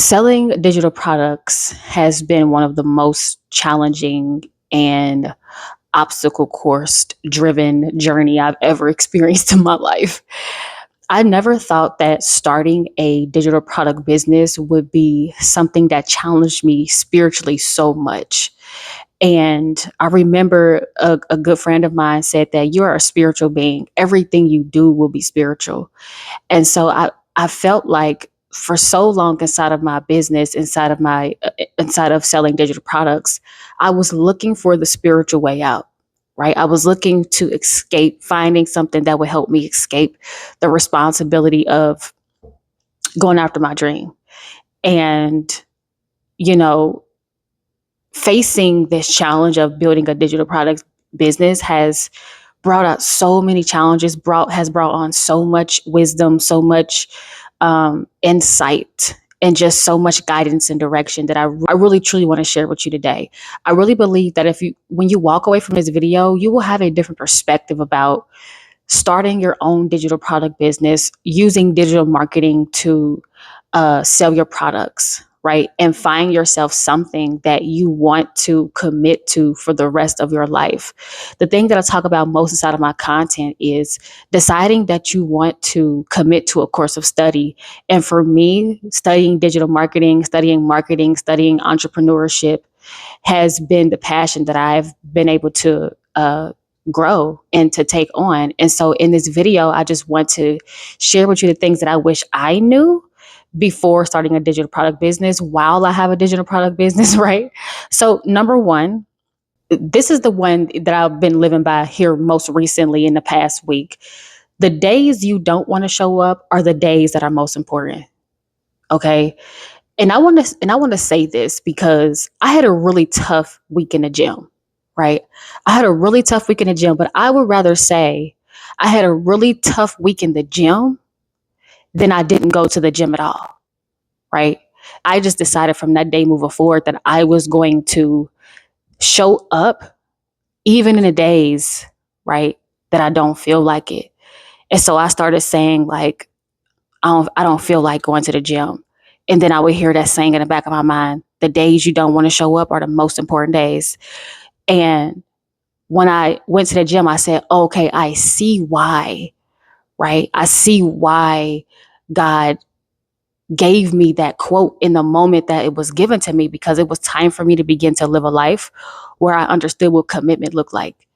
Selling digital products has been one of the most challenging and obstacle course driven journey I've ever experienced in my life. I never thought that starting a digital product business would be something that challenged me spiritually so much. And I remember a good friend of mine said that you're a spiritual being. Everything you do will be spiritual. And so I felt like for so long inside of my business, inside of selling digital products, I was looking for the spiritual way out, right? I was looking to escape, finding something that would help me escape the responsibility of going after my dream. And, you know, facing this challenge of building a digital product business has brought out so many challenges, has brought on so much wisdom, so much insight, and just so much guidance and direction that I really truly want to share with you today. I really believe that when you walk away from this video, you will have a different perspective about starting your own digital product business, using digital marketing to sell your products, right? And find yourself something that you want to commit to for the rest of your life. The thing that I talk about most inside of my content is deciding that you want to commit to a course of study. And for me, studying digital marketing, studying entrepreneurship has been the passion that I've been able to grow and to take on. And so in this video, I just want to share with you the things that I wish I knew before starting a digital product business while I have a digital product business, right? So number one, this is the one that I've been living by here most recently in the past week. The days you don't want to show up are the days that are most important. Okay. And I want to say this because I had a really tough week in the gym, right? I had a really tough week in the gym, but I would rather say I had a really tough week in the gym than I didn't go to the gym at all, right? I just decided from that day moving forward that I was going to show up even in the days, right, that I don't feel like it. And so I started saying like, I don't feel like going to the gym. And then I would hear that saying in the back of my mind, the days you don't want to show up are the most important days. And when I went to the gym, I said, okay, I see why, right? I see why God gave me that quote in the moment that it was given to me, because it was time for me to begin to live a life where I understood what commitment looked like,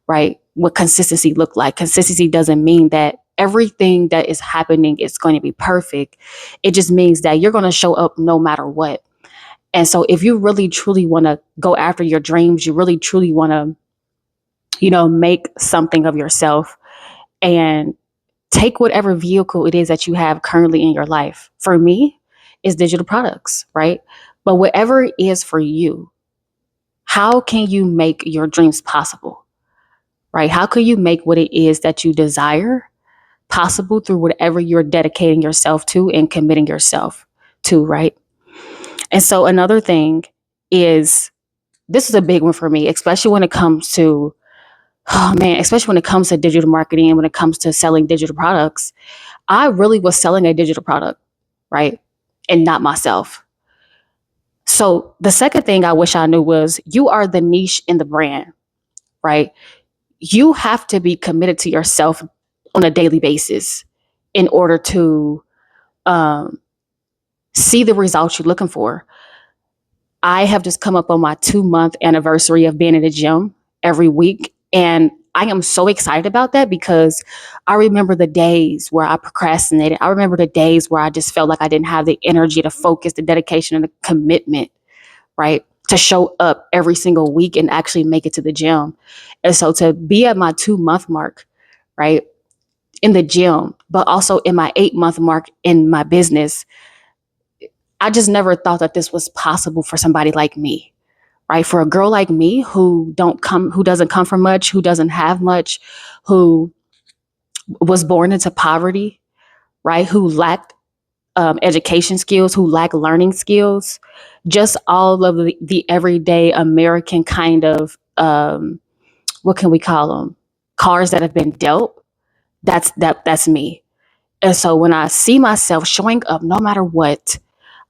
right? What consistency looked like. Consistency doesn't mean that everything that is happening is going to be perfect. It just means that you're going to show up no matter what. And so if you really truly want to go after your dreams, you really truly want to, make something of yourself and take whatever vehicle it is that you have currently in your life. For me, it's digital products, right? But whatever it is for you, how can you make your dreams possible, right? How can you make what it is that you desire possible through whatever you're dedicating yourself to and committing yourself to, right? And so another thing is, this is a big one for me, especially when it comes to, especially when it comes to digital marketing and when it comes to selling digital products. I really was selling a digital product, right? And not myself. So the second thing I wish I knew was you are the niche in the brand, right? You have to be committed to yourself on a daily basis in order to see the results you're looking for. I have just come up on my 2-month anniversary of being in the gym every week. And I am so excited about that because I remember the days where I procrastinated. I remember the days where I just felt like I didn't have the energy, the focus, the dedication, and the commitment, right, to show up every single week and actually make it to the gym. And so to be at my 2-month mark, right, in the gym, but also in my 8-month mark in my business, I just never thought that this was possible for somebody like me, right? For a girl like me who doesn't come from much, who doesn't have much, who was born into poverty, right? Who lacked education skills, who lacked learning skills, just all of the everyday American kind of, what can we call them? Cards that have been dealt. That's me. And so when I see myself showing up no matter what,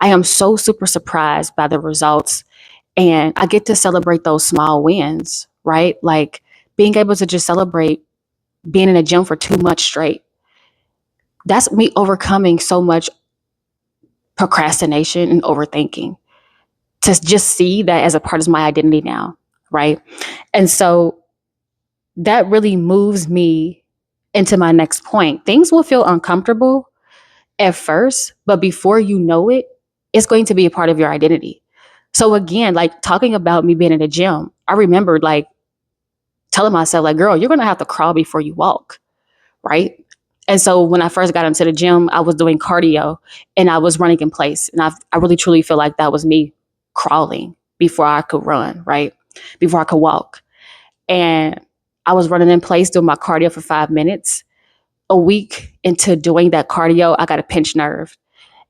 I am so super surprised by the results, and I get to celebrate those small wins, right? Like being able to just celebrate being in a gym for 2 months straight. That's me overcoming so much procrastination and overthinking, to just see that as a part of my identity now, right? And so that really moves me into my next point. Things will feel uncomfortable at first, but before you know it, it's going to be a part of your identity. So again, like talking about me being in the gym, I remembered like telling myself, like, girl, you're gonna have to crawl before you walk, right? And so when I first got into the gym, I was doing cardio and I was running in place. And I really truly feel like that was me crawling before I could run, right? Before I could walk. And I was running in place doing my cardio for 5 minutes. A week into doing that cardio, I got a pinched nerve.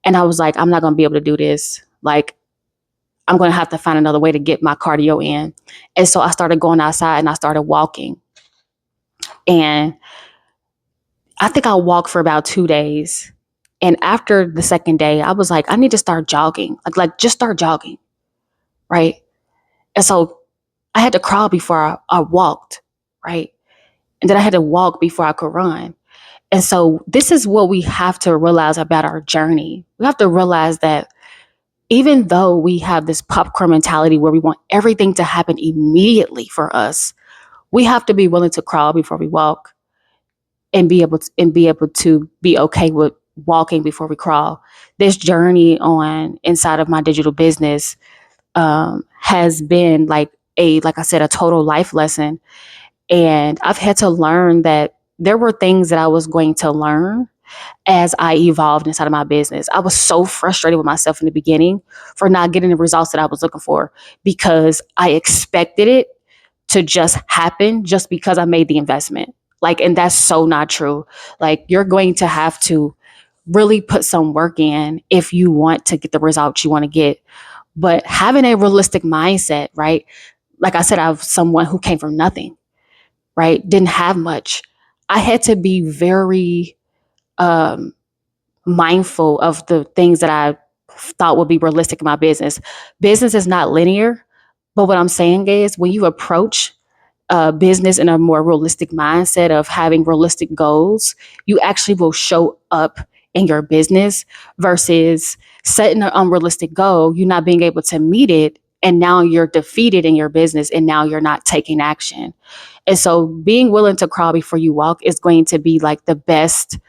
And I was like, I'm not going to be able to do this. Like, I'm going to have to find another way to get my cardio in. And so I started going outside and I started walking. And I think I walked for about 2 days. And after the second day, I was like, I need to start jogging. Like just start jogging. Right. And so I had to crawl before I walked. Right. And then I had to walk before I could run. And so this is what we have to realize about our journey. We have to realize that even though we have this popcorn mentality where we want everything to happen immediately for us, we have to be willing to crawl before we walk, and be able to be okay with walking before we crawl. This journey on inside of my digital business has been like I said, a total life lesson. And I've had to learn that there were things that I was going to learn as I evolved inside of my business. I was so frustrated with myself in the beginning for not getting the results that I was looking for, because I expected it to just happen just because I made the investment. Like, and that's so not true. Like, you're going to have to really put some work in if you want to get the results you want to get. But having a realistic mindset, right? Like I said, I was someone who came from nothing, right? Didn't have much. I had to be very mindful of the things that I thought would be realistic in my business. Business is not linear, but what I'm saying is when you approach business in a more realistic mindset of having realistic goals, you actually will show up in your business versus setting an unrealistic goal, you not being able to meet it, and now you're defeated in your business and now you're not taking action. And so being willing to crawl before you walk is going to be like the best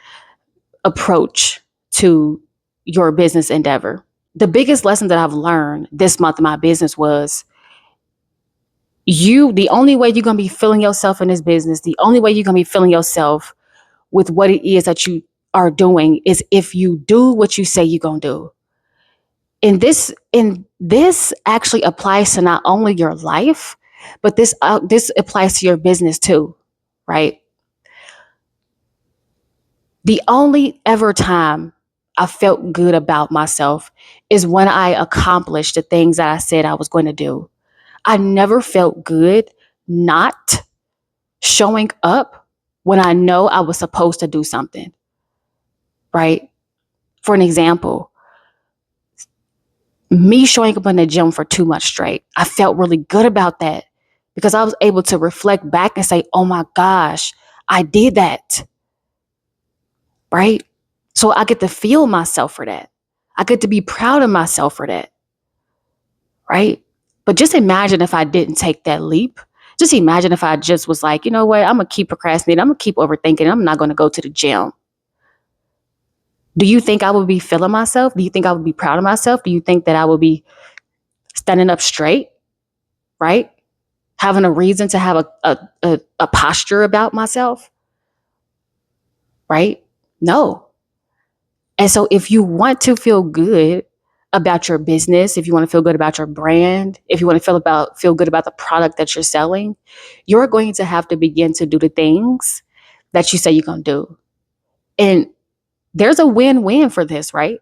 approach to your business endeavor. The biggest lesson that I've learned this month in my business was the only way you're going to be feeling yourself in this business, the only way you're going to be feeling yourself with what it is that you are doing is if you do what you say you're going to do. And this actually applies to not only your life, but this applies to your business too, right? The only ever time I felt good about myself is when I accomplished the things that I said I was going to do. I never felt good not showing up when I know I was supposed to do something, right? For an example, me showing up in the gym for 2 months straight, I felt really good about that because I was able to reflect back and say, oh my gosh, I did that, right? So I get to feel myself for that. I get to be proud of myself for that, right? But just imagine if I didn't take that leap. Just imagine if I just was like, you know what, I'm going to keep procrastinating. I'm going to keep overthinking. I'm not going to go to the gym. Do you think I would be feeling myself? Do you think I would be proud of myself? Do you think that I would be standing up straight, right? Having a reason to have a posture about myself, right? No. And so if you want to feel good about your business, if you want to feel good about your brand, if you want to feel good about the product that you're selling, you're going to have to begin to do the things that you say you're going to do. And there's a win-win for this, right?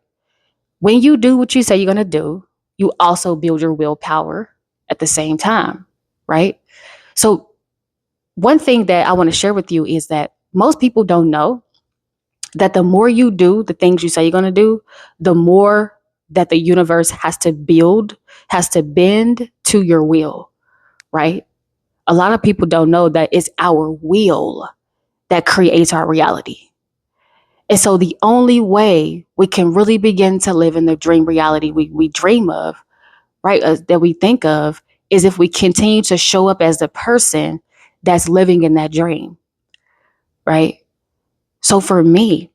When you do what you say you're going to do, you also build your willpower at the same time, right? So one thing that I want to share with you is that most people don't know that the more you do the things you say you're going to do, the more that the universe has to bend to your will, right? A lot of people don't know that it's our will that creates our reality. And so the only way we can really begin to live in the dream reality we dream of, right, that we think of, is if we continue to show up as the person that's living in that dream, right? So for me,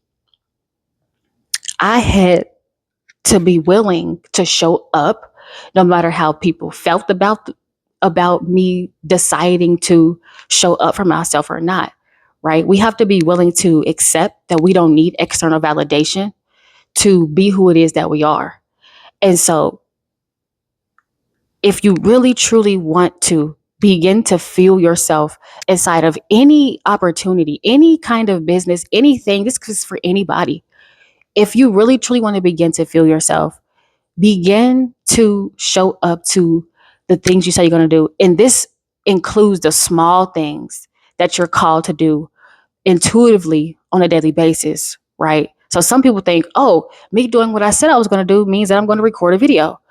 I had to be willing to show up no matter how people felt about me deciding to show up for myself or not, right? We have to be willing to accept that we don't need external validation to be who it is that we are. And so if you really truly want to begin to feel yourself inside of any opportunity, any kind of business, anything, this is for anybody. If you really truly want to begin to feel yourself, begin to show up to the things you say you're going to do. And this includes the small things that you're called to do intuitively on a daily basis, right? So some people think, oh, me doing what I said I was going to do means that I'm going to record a video.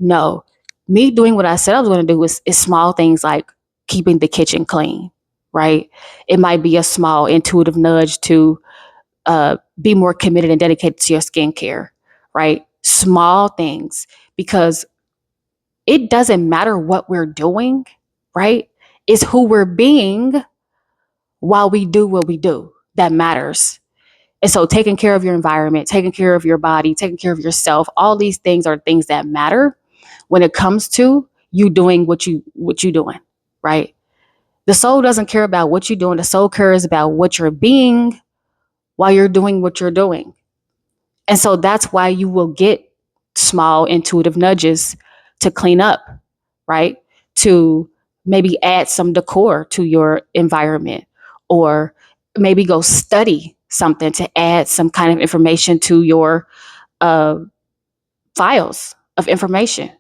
No, me doing what I said I was going to do is small things like keeping the kitchen clean, right? It might be a small intuitive nudge to be more committed and dedicated to your skincare, right? Small things, because it doesn't matter what we're doing, right? It's who we're being while we do what we do that matters. And so taking care of your environment, taking care of your body, taking care of yourself, all these things are things that matter when it comes to you doing what you doing, right? The soul doesn't care about what you're doing. The soul cares about what you're being while you're doing what you're doing. And so that's why you will get small intuitive nudges to clean up, right? To maybe add some decor to your environment, or maybe go study something to add some kind of information to your uh, files of information.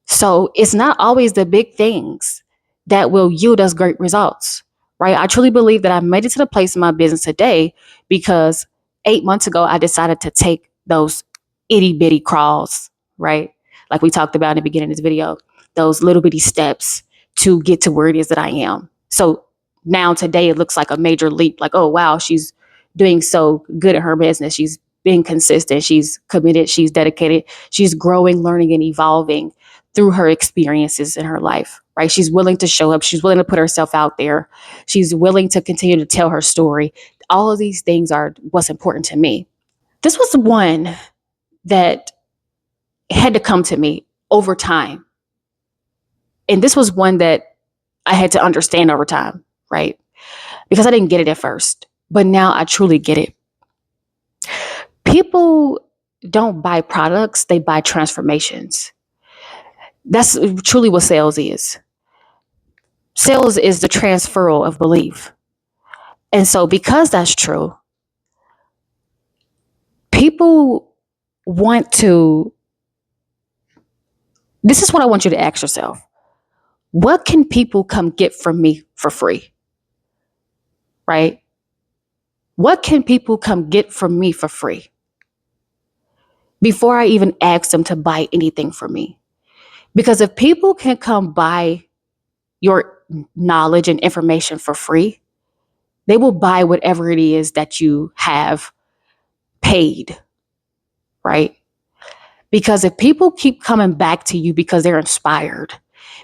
So it's not always the big things that will yield us great results, right? I truly believe that I made it to the place in my business today because 8 months ago, I decided to take those itty bitty crawls, right? Like we talked about in the beginning of this video, those little bitty steps to get to where it is that I am. So now today it looks like a major leap, like, oh, wow, she's doing so good at her business. She's being consistent. She's committed. She's dedicated. She's growing, learning, and evolving through her experiences in her life, right? She's willing to show up. She's willing to put herself out there. She's willing to continue to tell her story. All of these things are what's important to me. This was one that had to come to me over time. And this was one that I had to understand over time, right? Because I didn't get it at first, but now I truly get it. People don't buy products, they buy transformations. That's truly what sales is. Sales is the transferal of belief. And so because that's true, people want to, this is what I want you to ask yourself. What can people come get from me for free? Right? What can people come get from me for free? Before I even ask them to buy anything from me. Because if people can come buy your knowledge and information for free, they will buy whatever it is that you have paid, right? Because if people keep coming back to you because they're inspired,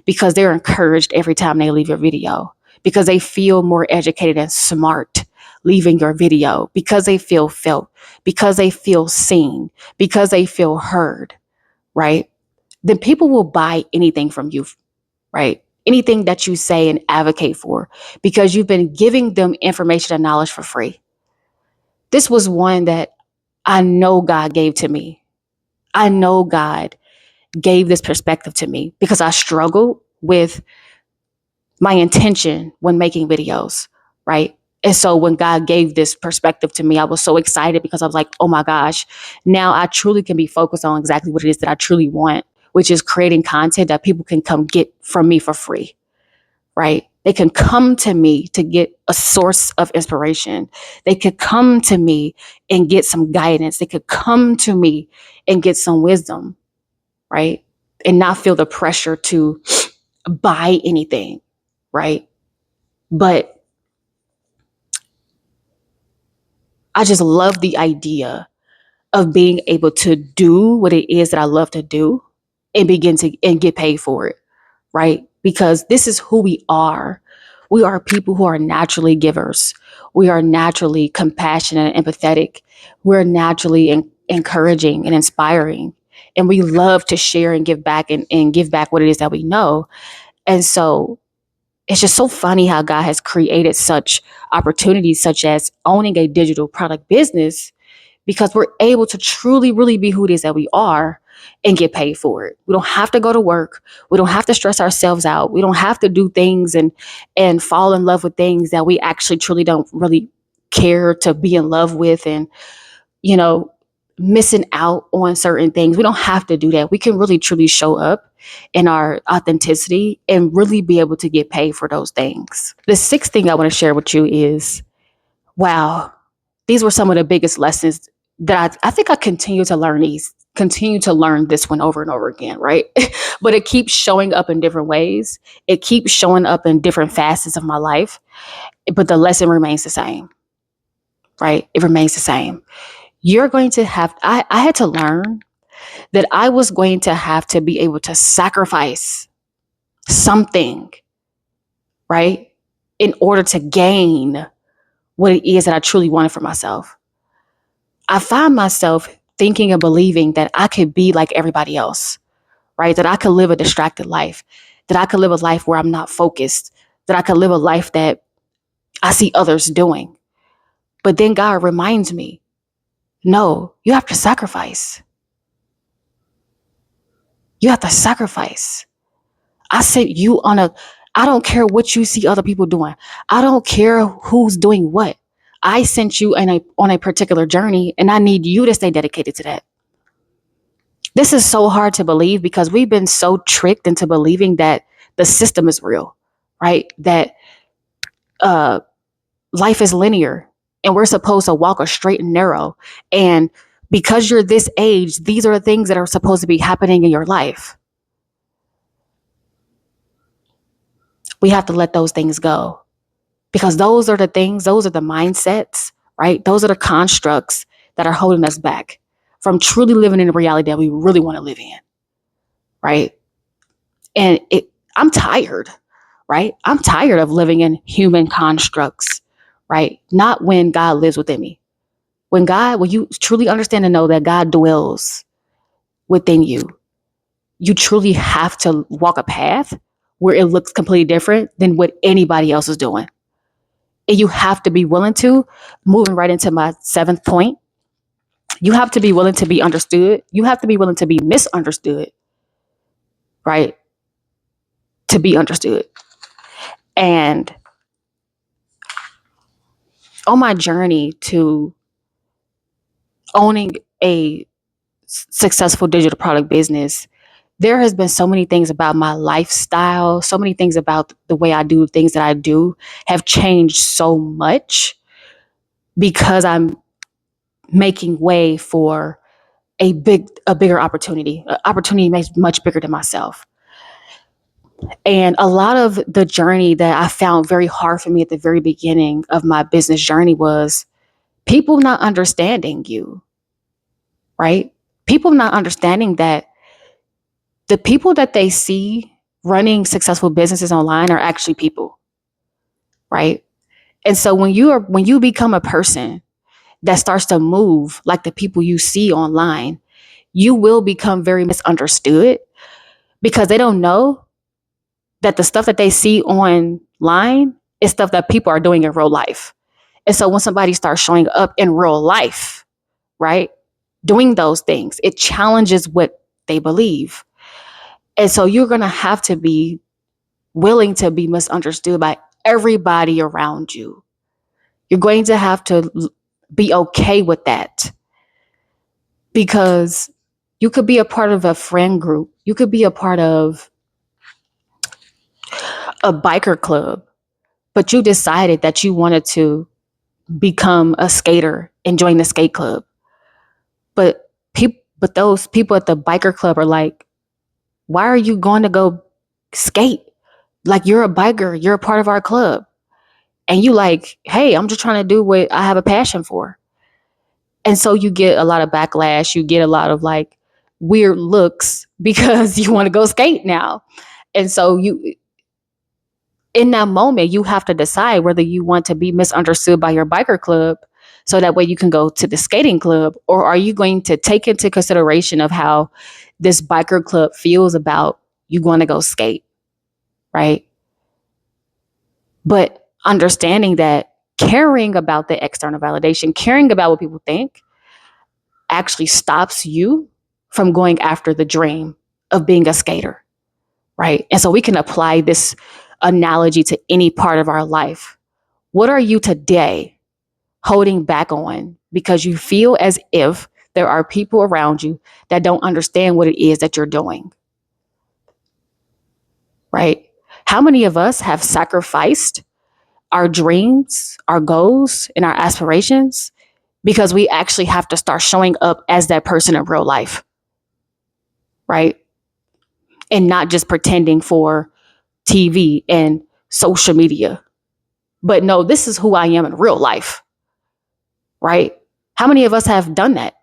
because they're encouraged every time they leave your video, because they feel more educated and smart leaving your video, because they feel felt, because they feel seen, because they feel heard, right? Then people will buy anything from you, right? Anything that you say and advocate for, because you've been giving them information and knowledge for free. This was one that I know God gave to me. I know God gave this perspective to me because I struggled with my intention when making videos, right? And so when God gave this perspective to me, I was so excited because I was like, oh my gosh, now I truly can be focused on exactly what it is that I truly want, which is creating content that people can come get from me for free, right? They can come to me to get a source of inspiration. They could come to me and get some guidance. They could come to me and get some wisdom, right? And not feel the pressure to buy anything, right? But I just love the idea of being able to do what it is that I love to do and begin to and get paid for it, right? Because this is who we are. We are people who are naturally givers. We are naturally compassionate and empathetic. We're naturally encouraging and inspiring. And we love to share and give back and give back what it is that we know. And so it's just so funny how God has created such opportunities, such as owning a digital product business, because we're able to truly, really be who it is that we are and get paid for it. We don't have to go to work. We don't have to stress ourselves out. We don't have to do things and fall in love with things that we actually truly don't really care to be in love with, and, you know, missing out on certain things. We don't have to do that. We can really truly show up in our authenticity and really be able to get paid for those things. The sixth thing I want to share with you is, wow, these were some of the biggest lessons that I think I continue to learn this one over and over again, right? But it keeps showing up in different ways. It keeps showing up in different facets of my life, but the lesson remains the same, right? It remains the same. You're going to have, I had to learn that I was going to have to be able to sacrifice something, right? In order to gain what it is that I truly wanted for myself. I find myself thinking and believing that I could be like everybody else, right? That I could live a distracted life, that I could live a life where I'm not focused, that I could live a life that I see others doing. But then God reminds me, no, you have to sacrifice. You have to sacrifice. I sent you on I don't care what you see other people doing. I don't care who's doing what. I sent you on a particular journey, and I need you to stay dedicated to that. This is so hard to believe because we've been so tricked into believing that the system is real, right? That uh, life is linear and we're supposed to walk a straight and narrow. And because you're this age, these are the things that are supposed to be happening in your life. We have to let those things go because those are the things, those are the mindsets, right? Those are the constructs that are holding us back from truly living in the reality that we really want to live in, right? And I'm tired, right? I'm tired of living in human constructs, right? Not when God lives within me. When you truly understand and know that God dwells within you, you truly have to walk a path where it looks completely different than what anybody else is doing. And you have to be willing to, moving right into my seventh point, you have to be willing to be understood. You have to be willing to be misunderstood, right? To be understood. And on my journey to owning a successful digital product business, there has been so many things about my lifestyle, so many things about the way I do things that I do have changed so much because I'm making way for a bigger opportunity, an opportunity much bigger than myself. And a lot of the journey that I found very hard for me at the very beginning of my business journey was people not understanding you, right? People not understanding that the people that they see running successful businesses online are actually people, right? And so when you become a person that starts to move like the people you see online, you will become very misunderstood because they don't know that the stuff that they see online is stuff that people are doing in real life. And so when somebody starts showing up in real life, right, doing those things, it challenges what they believe. And so you're going to have to be willing to be misunderstood by everybody around you. You're going to have to be okay with that because you could be a part of a friend group. You could be a part of a biker club, but you decided that you wanted to become a skater and join the skate club. But those people at the biker club are like, why are you going to go skate? Like, you're a biker, you're a part of our club. And you like, hey, I'm just trying to do what I have a passion for. And so you get a lot of backlash. You get a lot of like weird looks because you want to go skate now. And so you, in that moment, you have to decide whether you want to be misunderstood by your biker club so that way you can go to the skating club, or are you going to take into consideration of how this biker club feels about you going to go skate, right? But understanding that caring about the external validation, caring about what people think, actually stops you from going after the dream of being a skater, right? And so we can apply this analogy to any part of our life. What are you today holding back on because you feel as if there are people around you that don't understand what it is that you're doing, right? How many of us have sacrificed our dreams, our goals, and our aspirations because we actually have to start showing up as that person in real life, right? And not just pretending for TV and social media. But no, this is who I am in real life, right? How many of us have done that?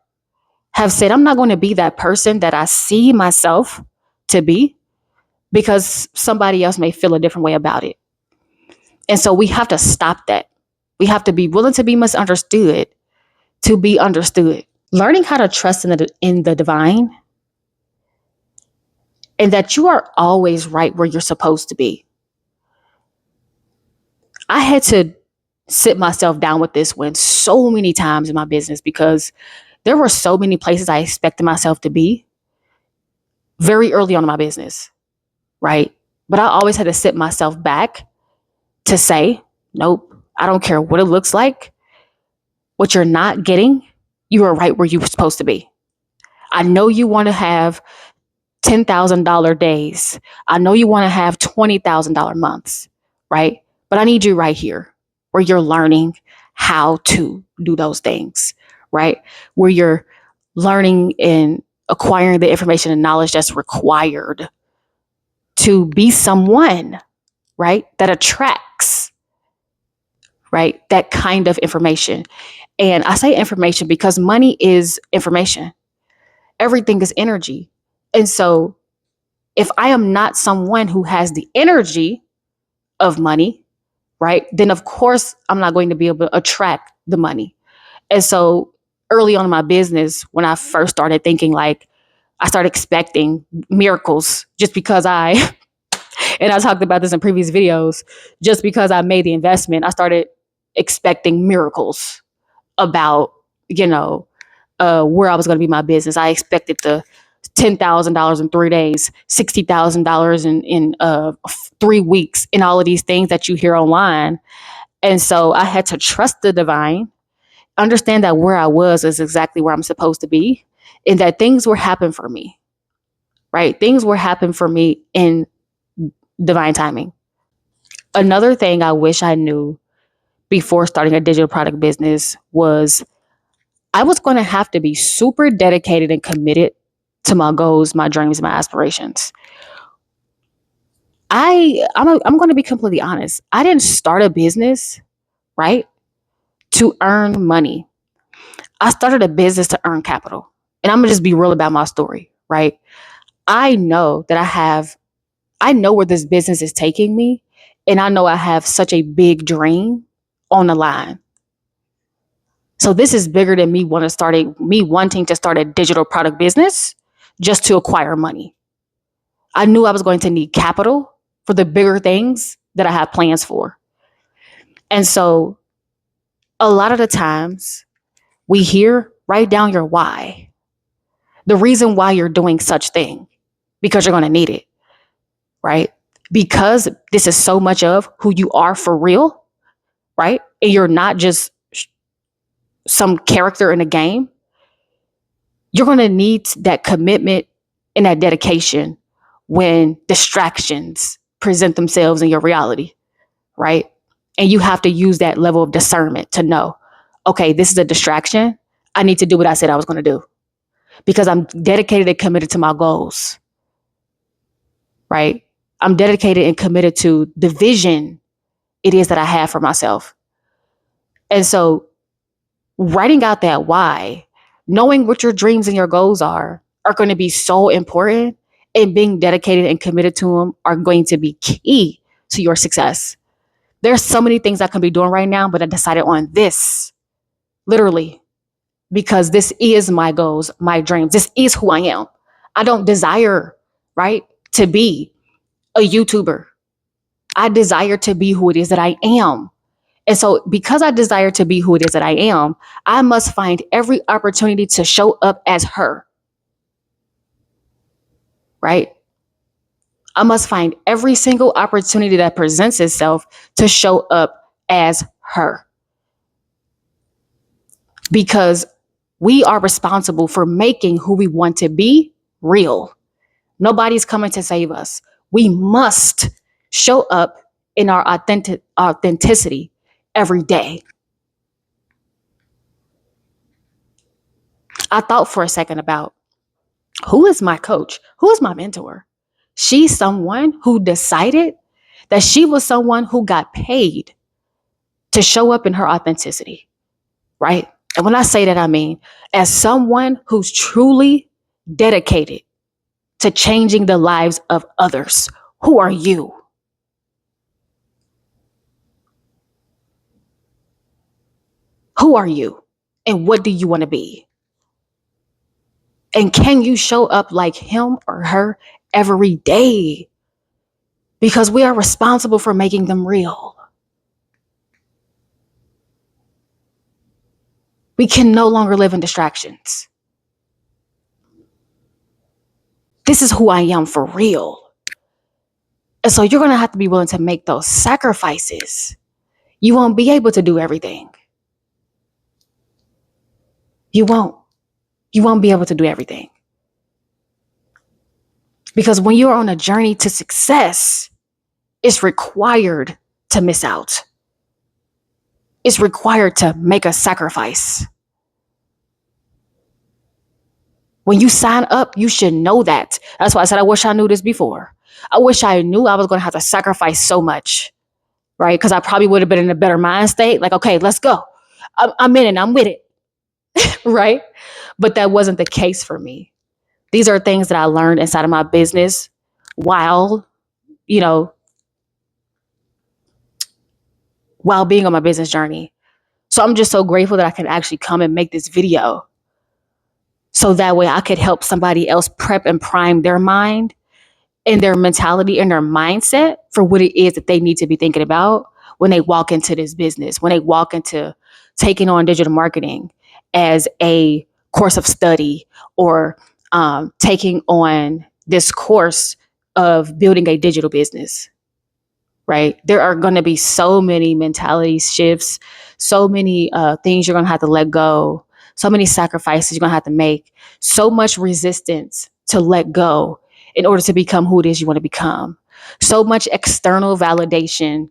Have said, I'm not going to be that person that I see myself to be because somebody else may feel a different way about it. And so we have to stop that. We have to be willing to be misunderstood to be understood. Learning how to trust in the divine, and that you are always right where you're supposed to be. I had to sit myself down with this one so many times in my business because there were so many places I expected myself to be very early on in my business, right? But I always had to sit myself back to say, nope, I don't care what it looks like. What you're not getting, you are right where you were supposed to be. I know you want to have $10,000 days. I know you want to have $20,000 months, right? But I need you right here where you're learning how to do those things, right? Where you're learning and acquiring the information and knowledge that's required to be someone, right? That attracts, right? That kind of information. And I say information because money is information. Everything is energy. And so if I am not someone who has the energy of money, right, then of course I'm not going to be able to attract the money. And so early on in my business, when I first started thinking like, I started expecting miracles just because and I talked about this in previous videos, just because I made the investment, I started expecting miracles about, where I was going to be my business. I expected the $10,000 in 3 days, $60,000 in 3 weeks, and all of these things that you hear online. And so I had to trust the divine, understand that where I was is exactly where I'm supposed to be, and that things were happening for me, right? Things were happening for me in divine timing. Another thing I wish I knew before starting a digital product business was I was going to have to be super dedicated and committed to my goals, my dreams, my aspirations. I'm going to be completely honest. I didn't start a business, right, to earn money. I started a business to earn capital. And I'm going to just be real about my story, right? I know where this business is taking me. And I know I have such a big dream on the line. So this is bigger than me wanting to start a digital product business just to acquire money. I knew I was going to need capital for the bigger things that I have plans for. And so a lot of the times we hear, write down your why, the reason why you're doing such thing, because you're going to need it, right? Because this is so much of who you are for real, right? And you're not just some character in a game. You're going to need that commitment and that dedication when distractions present themselves in your reality, right? And you have to use that level of discernment to know, okay, this is a distraction. I need to do what I said I was going to do because I'm dedicated and committed to my goals, right? I'm dedicated and committed to the vision it is that I have for myself. And so writing out that why, knowing what your dreams and your goals are going to be so important, and being dedicated and committed to them are going to be key to your success. There's so many things I can be doing right now, but I decided on this, literally, because this is my goals, my dreams. This is who I am. I don't desire, right, to be a YouTuber. I desire to be who it is that I am. And so because I desire to be who it is that I am, I must find every opportunity to show up as her, right? I must find every single opportunity that presents itself to show up as her. Because we are responsible for making who we want to be real. Nobody's coming to save us. We must show up in our authenticity every day. I thought for a second about, who is my coach? Who is my mentor? She's someone who decided that she was someone who got paid to show up in her authenticity, right? And when I say that, I mean, as someone who's truly dedicated to changing the lives of others, who are you? Who are you? And what do you want to be? And can you show up like him or her every day? Because we are responsible for making them real. We can no longer live in distractions. This is who I am for real. And so you're going to have to be willing to make those sacrifices. You won't be able to do everything. You won't. You won't be able to do everything. Because when you're on a journey to success, it's required to miss out. It's required to make a sacrifice. When you sign up, you should know that. That's why I said, I wish I knew this before. I wish I knew I was going to have to sacrifice so much, right? Because I probably would have been in a better mind state. Like, okay, let's go. I'm in it. I'm with it, right? But that wasn't the case for me. These are things that I learned inside of my business while, you know, while being on my business journey. So I'm just so grateful that I can actually come and make this video. So that way I could help somebody else prep and prime their mind and their mentality and their mindset for what it is that they need to be thinking about when they walk into this business, when they walk into taking on digital marketing as a course of study, or taking on this course of building a digital business, right? There are going to be so many mentality shifts, so many things you're going to have to let go, so many sacrifices you're going to have to make, so much resistance to let go in order to become who it is you want to become. So much external validation,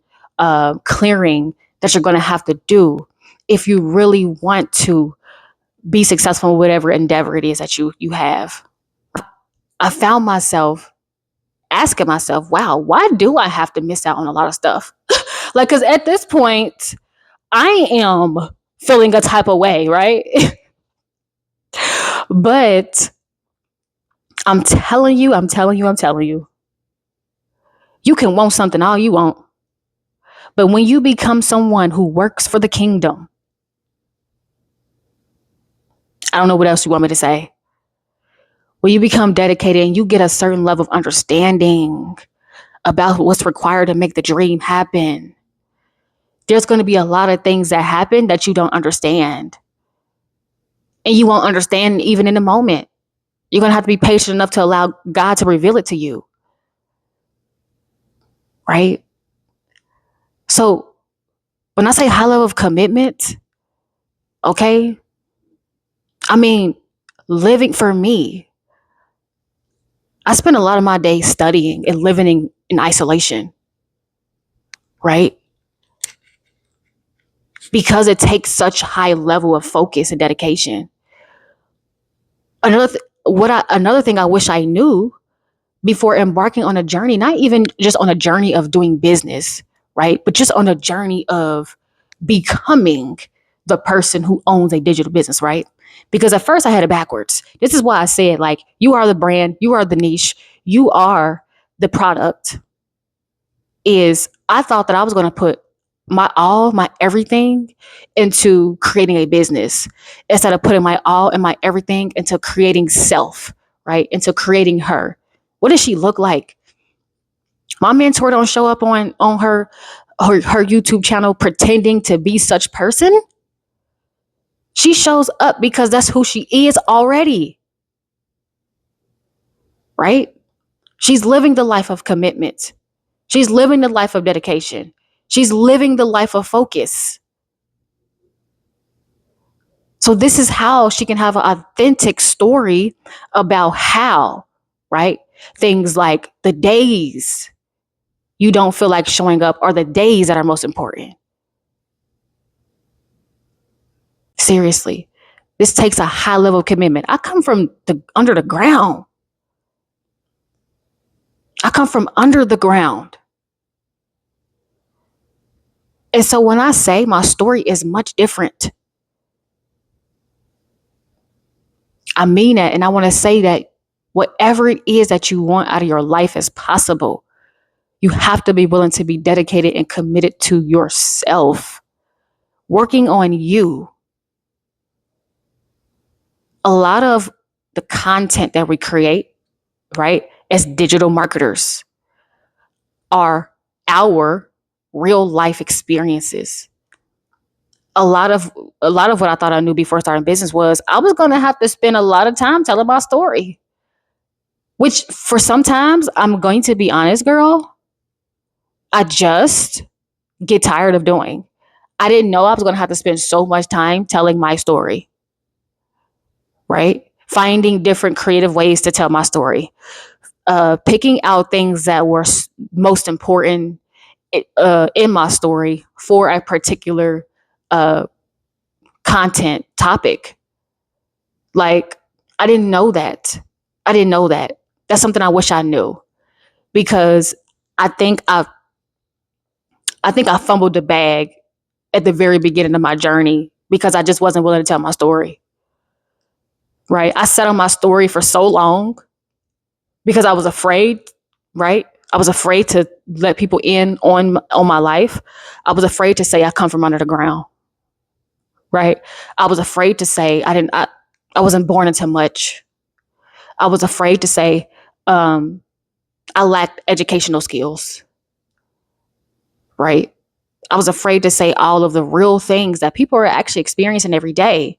clearing that you're going to have to do if you really want to be successful in whatever endeavor it is that you have. I found myself asking myself, wow, why do I have to miss out on a lot of stuff? Like, because at this point, I am feeling a type of way, right? But I'm telling you, you can want something all you want. But when you become someone who works for the kingdom, I don't know what else you want me to say. When you become dedicated and you get a certain level of understanding about what's required to make the dream happen, there's going to be a lot of things that happen that you don't understand. And you won't understand even in the moment. You're going to have to be patient enough to allow God to reveal it to you. Right? So when I say high level of commitment, okay, I mean, living for me, I spent a lot of my days studying and living in isolation, right? Because it takes such high level of focus and dedication. Another thing I wish I knew before embarking on a journey, not even just on a journey of doing business, right? But just on a journey of becoming the person who owns a digital business, right? Because at first I had it backwards. This is why I said, like, you are the brand, you are the niche, you are the product. Is I thought that I was going to put my all, my everything into creating a business instead of putting my all and my everything into creating self, right? Into creating her. What does she look like? My mentor don't show up on her YouTube channel pretending to be such person. She shows up because that's who she is already, right? She's living the life of commitment. She's living the life of dedication. She's living the life of focus. So this is how she can have an authentic story about how, right? Things like the days you don't feel like showing up are the days that are most important. Seriously, this takes a high level of commitment. I come from under the ground. I come from under the ground. And so when I say my story is much different, I mean that. And I want to say that whatever it is that you want out of your life is possible. You have to be willing to be dedicated and committed to yourself, working on you. A lot of the content that we create, right, as digital marketers are our real life experiences. A lot of what I thought I knew before starting business was I was going to have to spend a lot of time telling my story, which for sometimes I'm going to be honest, girl, I just get tired of doing. I didn't know I was going to have to spend so much time telling my story, right? Finding different creative ways to tell my story, picking out things that were most important in my story for a particular uh, content topic. Like, I didn't know that. I didn't know that. That's something I wish I knew because I think I I think I fumbled the bag at the very beginning of my journey because I just wasn't willing to tell my story. Right? I sat on my story for so long because I was afraid, right? I was afraid to let people in on my life. I was afraid to say I come from under the ground, right? I was afraid to say I wasn't born into much. I was afraid to say um, I lacked educational skills, right? I was afraid to say all of the real things that people are actually experiencing every day.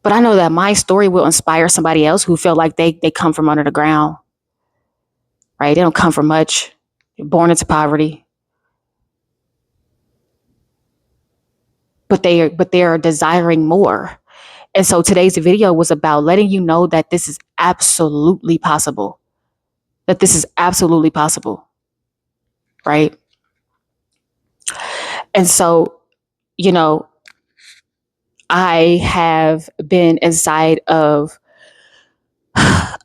But I know that my story will inspire somebody else who feel like they come from under the ground, right? They don't come from much. They're born into poverty, but they are desiring more. And so today's video was about letting you know that this is absolutely possible. That this is absolutely possible, right? And so, you know, I have been inside of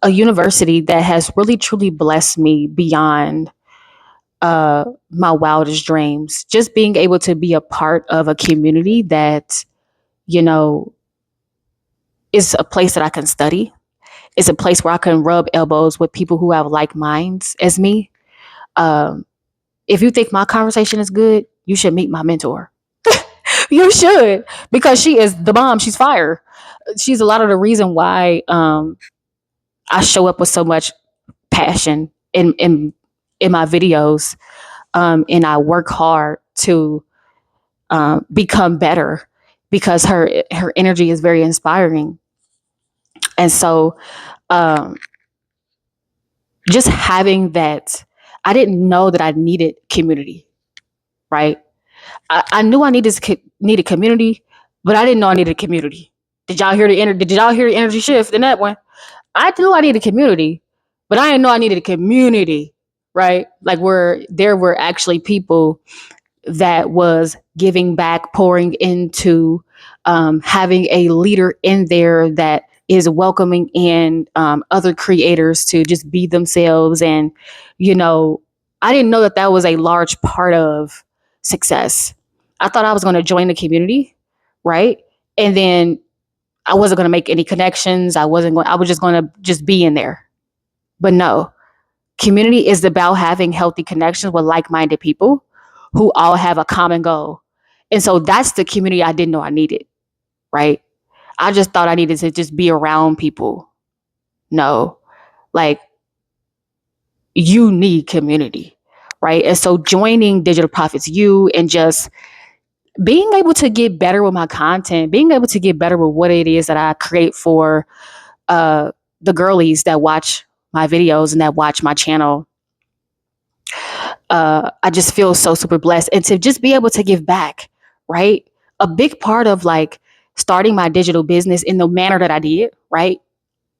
a university that has really truly blessed me beyond my wildest dreams. Just being able to be a part of a community that, you know, is a place that I can study. It's a place where I can rub elbows with people who have like minds as me. Um, if you think my conversation is good, you should meet my mentor. You should, because she is the bomb. She's fire. She's a lot of the reason why I show up with so much passion in my videos, and I work hard to become better because her energy is very inspiring. And so, um, just having that, I didn't know that I needed community, right? I knew I needed community, but I didn't know I needed community. Did y'all hear the energy shift in that one? I knew I needed community, but I didn't know I needed a community, right? Like where there were actually people that was giving back, pouring into, having a leader in there that is welcoming in other creators to just be themselves. And, you know, I didn't know that that was a large part of success. I thought I was going to join the community, right? And then I wasn't going to make any connections. I was just going to just be in there. But no, community is about having healthy connections with like-minded people who all have a common goal. And so that's the community I didn't know I needed, right? I just thought I needed to just be around people. No, like you need community, right? And so joining Digital Profits U and just being able to get better with my content, being able to get better with what it is that I create for the girlies that watch my videos and that watch my channel. I just feel so super blessed, and to just be able to give back, right? A big part of like starting my digital business in the manner that I did, right?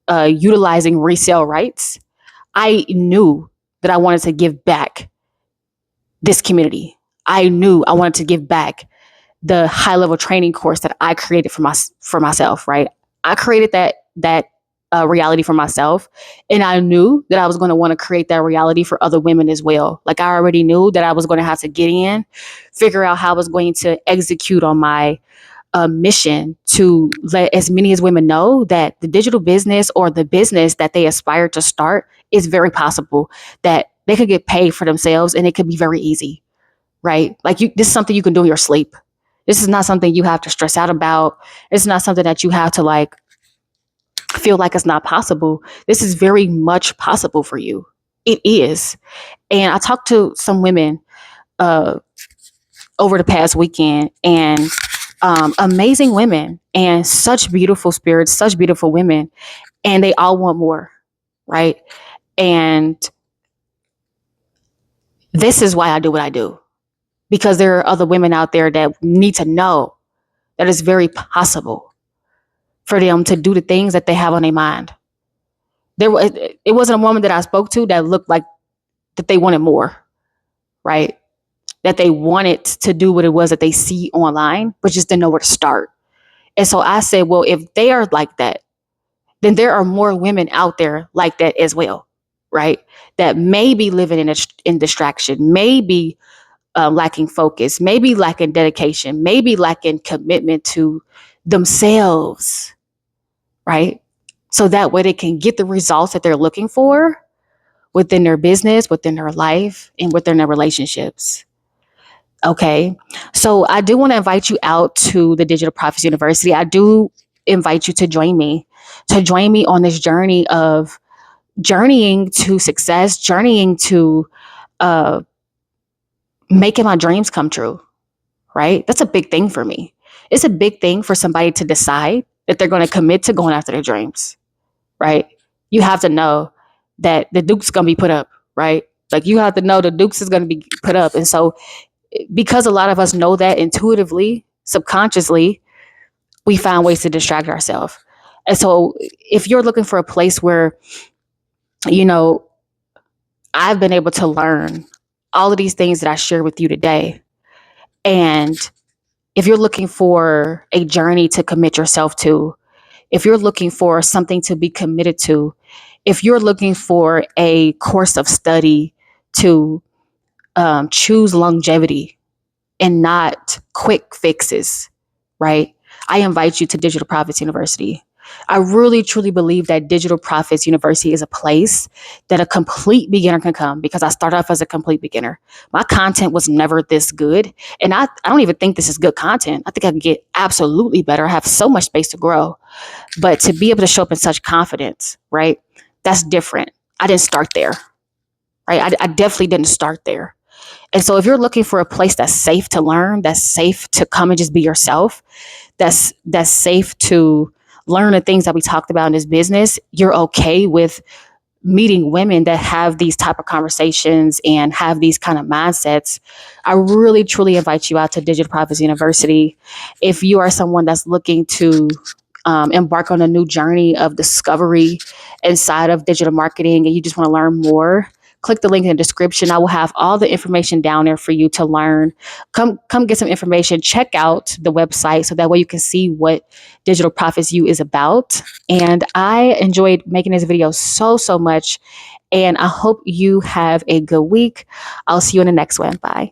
Utilizing resale rights, I knew that I wanted to give back this community. I knew I wanted to give back the high level training course that I created for myself, right? I created that reality for myself, and I knew that I was going to want to create that reality for other women as well. Like I already knew that I was going to have to get in, figure out how I was going to execute on my mission to let as many as women know that the digital business or the business that they aspire to start is very possible, that they could get paid for themselves and it could be very easy, right? Like this is something you can do in your sleep. This is not something you have to stress out about. It's not something that you have to like feel like it's not possible. This is very much possible for you. It is. And I talked to some women over the past weekend, and amazing women and such beautiful spirits, such beautiful women, and they all want more, right? And this is why I do what I do, because there are other women out there that need to know that it's very possible for them to do the things that they have on their mind. It wasn't a woman that I spoke to that looked like that they wanted more, right? That they wanted to do what it was that they see online, but just didn't know where to start. And so I said, well, if they are like that, then there are more women out there like that as well, right? That may be living in distraction, maybe lacking focus, maybe lacking dedication, maybe lacking commitment to themselves, right? So that way they can get the results that they're looking for within their business, within their life, and within their relationships. Okay. So I do want to invite you out to the Digital Profits University. I do invite you to join me on this journey of journeying to success, journeying to uh, making my dreams come true, right? That's a big thing for me. It's a big thing for somebody to decide that they're going to commit to going after their dreams, right? You have to know that the Duke's going to be put up, right? Like you have to know the Duke's is going to be put up. And so because a lot of us know that intuitively, subconsciously, we find ways to distract ourselves. And so if you're looking for a place where, you know, I've been able to learn all of these things that I share with you today, and if you're looking for a journey to commit yourself to, if you're looking for something to be committed to, if you're looking for a course of study to choose longevity and not quick fixes, right? I invite you to Digital Profits University. I really, truly believe that Digital Profits University is a place that a complete beginner can come, because I started off as a complete beginner. My content was never this good. And I don't even think this is good content. I think I can get absolutely better. I have so much space to grow. But to be able to show up in such confidence, right? That's different. I didn't start there, right? I definitely didn't start there. And so if you're looking for a place that's safe to learn, that's safe to come and just be yourself, that's safe to learn the things that we talked about in this business, you're okay with meeting women that have these type of conversations and have these kind of mindsets, I really, truly invite you out to Digital Profits University. If you are someone that's looking to embark on a new journey of discovery inside of digital marketing and you just want to learn more, click the link in the description. I will have all the information down there for you to learn. Come get some information. Check out the website so that way you can see what Digital Profits U is about. And I enjoyed making this video so much. And I hope you have a good week. I'll see you in the next one. Bye.